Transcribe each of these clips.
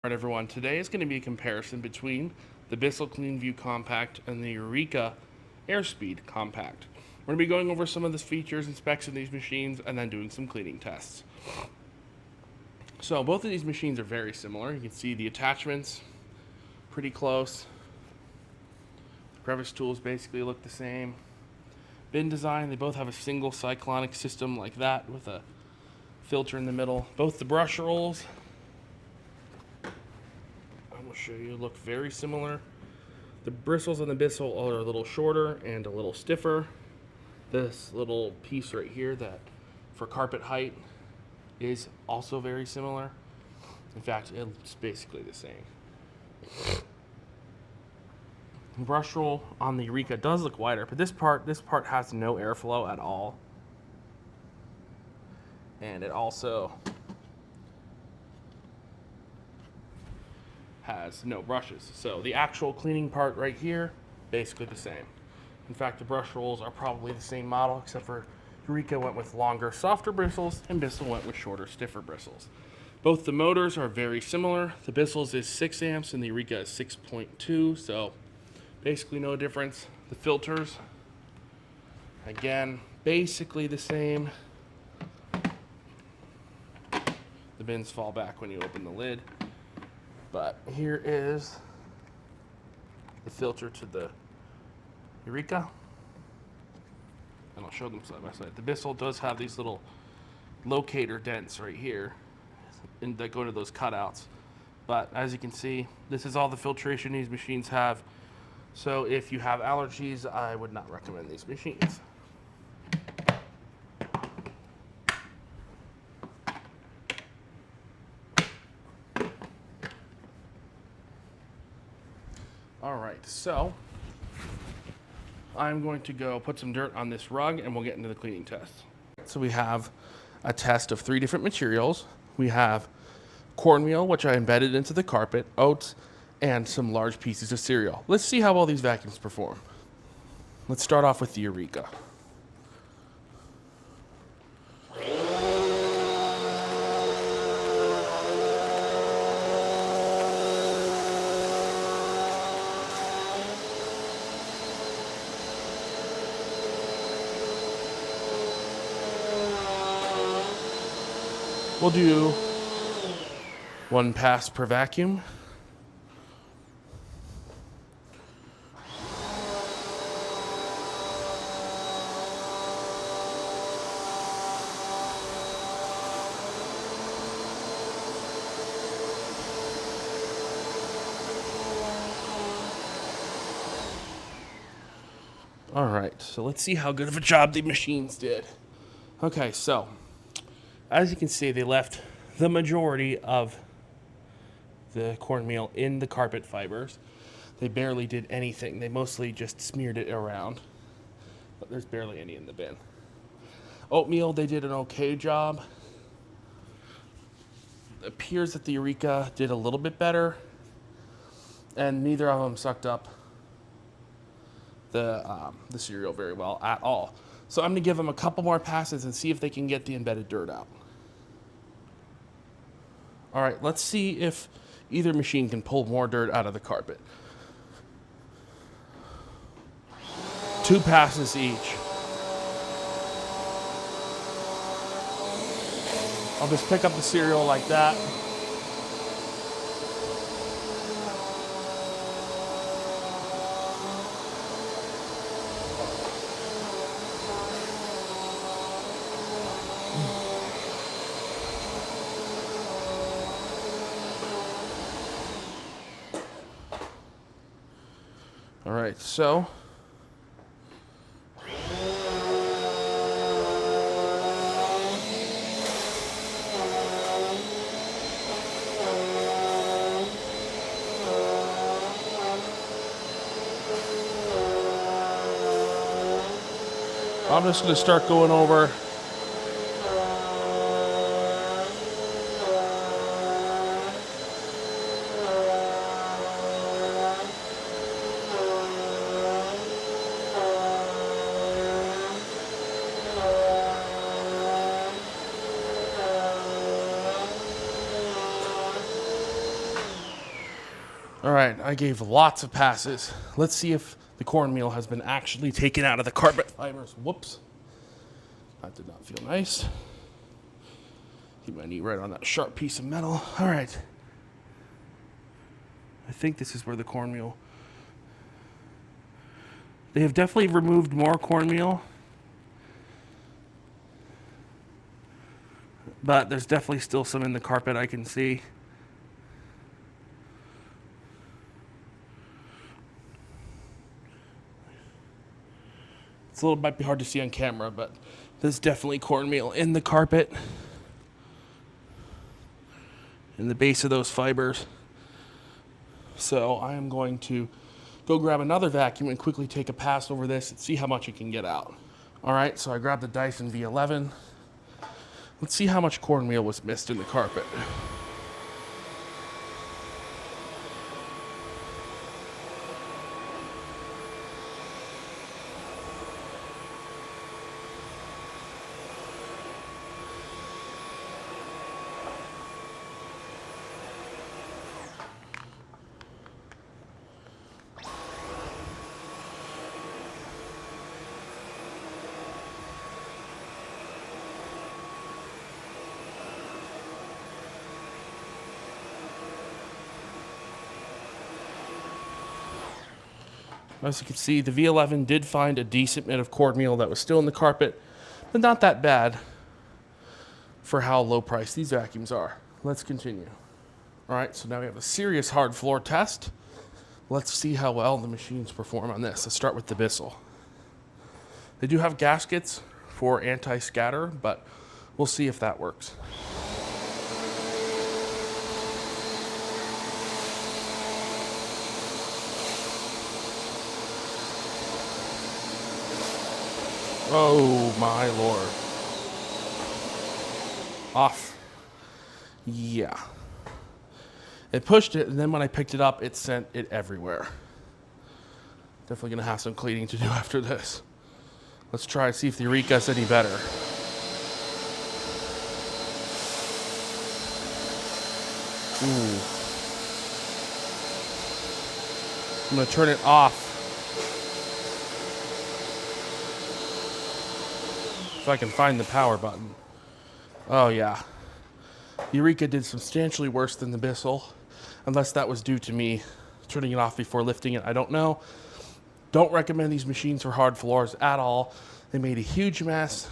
Alright everyone, today is going to be a comparison between the Bissell CleanView Compact and the Eureka Airspeed Compact. We're going to be going over some of the features and specs of these machines and then doing some cleaning tests. So both of these machines are very similar. You can see the attachments pretty close. The crevice tools basically look the same. Bin design, they both have a single cyclonic system like that with a filter in the middle. Both the brush rolls, I'll show you, look very similar. The bristles on the Bissell are a little shorter and a little stiffer. This little piece right here that for carpet height is also very similar. In fact, it's basically the same. The brush roll on the Eureka does look wider, but this part has no airflow at all. And it also has no brushes. So the actual cleaning part right here, basically the same. In fact, the brush rolls are probably the same model, except for Eureka went with longer, softer bristles, and Bissell went with shorter, stiffer bristles. Both the motors are very similar. The Bissell's is 6 amps and the Eureka is 6.2, so basically no difference. The filters, again, basically the same. The bins fall back when you open the lid. But here is the filter to the Eureka, and I'll show them side by side. The Bissell does have these little locator dents right here that go to those cutouts. But as you can see, this is all the filtration these machines have. So if you have allergies, I would not recommend these machines. Alright, so I'm going to go put some dirt on this rug and we'll get into the cleaning test. So we have a test of 3 different materials. We have cornmeal, which I embedded into the carpet, oats, and some large pieces of cereal. Let's see how well these vacuums perform. Let's start off with the Eureka. We'll do 1 pass per vacuum. All right, so let's see how good of a job the machines did. Okay, so as you can see, they left the majority of the cornmeal in the carpet fibers. They barely did anything. They mostly just smeared it around, but there's barely any in the bin. Oatmeal, they did an okay job. It appears that the Eureka did a little bit better, and neither of them sucked up the cereal very well at all. So I'm gonna give them a couple more passes and see if they can get the embedded dirt out. All right, let's see if either machine can pull more dirt out of the carpet. 2 passes each. I'll just pick up the cereal like that. All right, so I'm just going to start going over All right, I gave lots of passes. Let's see if the cornmeal has been actually taken out of the carpet fibers. Whoops. That did not feel nice. Keep my knee right on that sharp piece of metal. All right. I think this is where the cornmeal... They have definitely removed more cornmeal. But there's definitely still some in the carpet I can see. It's a little might be hard to see on camera, but there's definitely cornmeal in the carpet. In the base of those fibers. So I am going to go grab another vacuum and quickly take a pass over this and see how much it can get out. All right, so I grabbed the Dyson V11. Let's see how much cornmeal was missed in the carpet. As you can see, the V11 did find a decent bit of cornmeal that was still in the carpet, but not that bad for how low priced these vacuums are. Let's continue. All right, so now we have a serious hard floor test. Let's see how well the machines perform on this. Let's start with the Bissell. They do have gaskets for anti-scatter, but we'll see if that works. Oh my lord. Off. Yeah. It pushed it, and then when I picked it up, it sent it everywhere. Definitely gonna have some cleaning to do after this. Let's try and see if the Eureka is any better. Ooh. I'm gonna turn it off. If I can find the power button. Oh yeah. Eureka did substantially worse than the Bissell. Unless that was due to me turning it off before lifting it, I don't know. Don't recommend these machines for hard floors at all. They made a huge mess.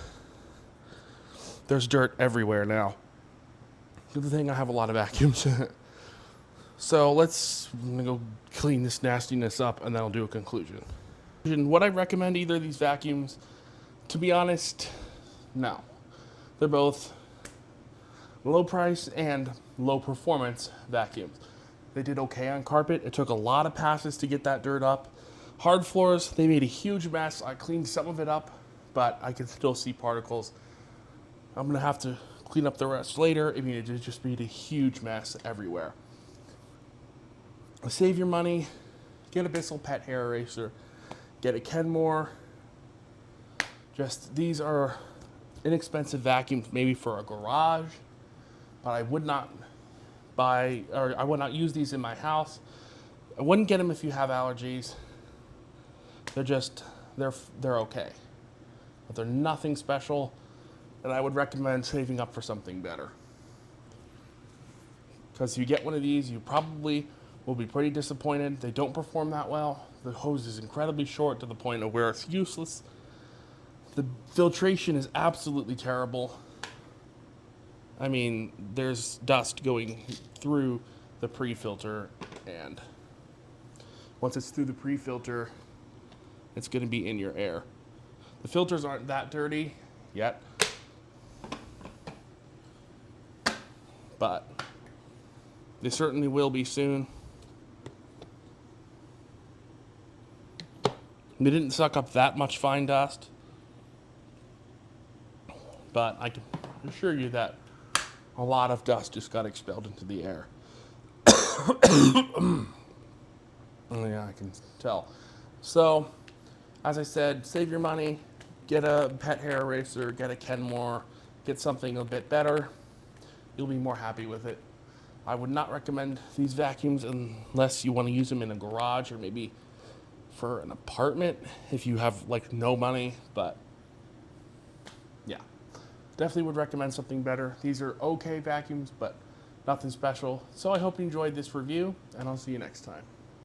There's dirt everywhere now. Good thing I have a lot of vacuums. So I'm gonna go clean this nastiness up and then I'll do a conclusion. Would I recommend either of these vacuums? To be honest, no. They're both low price and low performance vacuums. They did okay on carpet. It took a lot of passes to get that dirt up. Hard floors, they made a huge mess. I cleaned some of it up, but I can still see particles. I'm gonna have to clean up the rest later. I mean, it just made a huge mess everywhere. Save your money, get a Bissell pet hair eraser, get a Kenmore. These are inexpensive vacuums, maybe for a garage, but I would not use these in my house. I wouldn't get them if you have allergies. They're okay, but they're nothing special, and I would recommend saving up for something better. Because if you get one of these, you probably will be pretty disappointed. They don't perform that well. The hose is incredibly short to the point of where it's useless. The filtration is absolutely terrible. I mean, there's dust going through the pre-filter, and once it's through the pre-filter, it's going to be in your air. The filters aren't that dirty yet, but they certainly will be soon. They didn't suck up that much fine dust, but I can assure you that a lot of dust just got expelled into the air. Yeah, I can tell. So, as I said, save your money, get a pet hair eraser, get a Kenmore, get something a bit better. You'll be more happy with it. I would not recommend these vacuums unless you want to use them in a garage or maybe for an apartment if you have like no money. But yeah, definitely would recommend something better. These are okay vacuums, but nothing special. So I hope you enjoyed this review, and I'll see you next time.